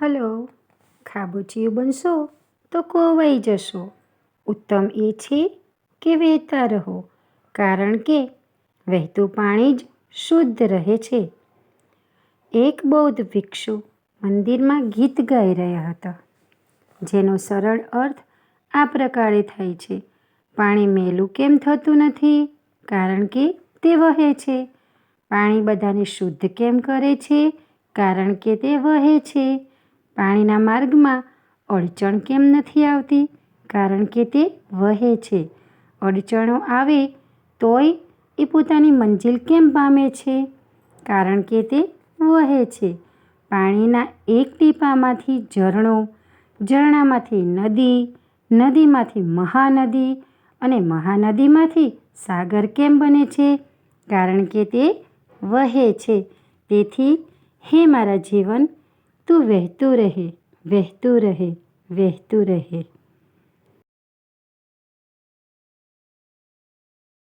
Hello, ખાબોચિયું બનશો તો કોવાઈ જશો. ઉત્તમ એ છે કે વહેતા રહો, કારણ કે વહેતું પાણી જ શુદ્ધ રહે છે. એક બૌદ્ધ ભિક્ષુ મંદિરમાં ગીત ગાઈ રહ્યા હતા, જેનો સરળ અર્થ આ પ્રકારે થાય છે: પાણી મેલું કેમ થતું નથી? કારણ કે તે વહે છે. પાણી બધાને શુદ્ધ કેમ કરે છે? કારણ કે તે વહે છે. પાણીના માર્ગમાં અડચણ કેમ નથી આવતી? કારણ કે તે વહે છે. અડચણો આવે તોય એ પોતાની મંજિલ કેમ પામે છે? કારણ કે તે વહે છે. પાણીના એક ટીપામાંથી ઝરણો, ઝરણામાંથી નદી, નદીમાંથી મહાનદી અને મહાનદીમાંથી સાગર કેમ બને છે? કારણ કે તે વહે છે. તેથી હે મારા જીવન, તું વહેતું રહે, વહેતું રહે, વહેતું રહે.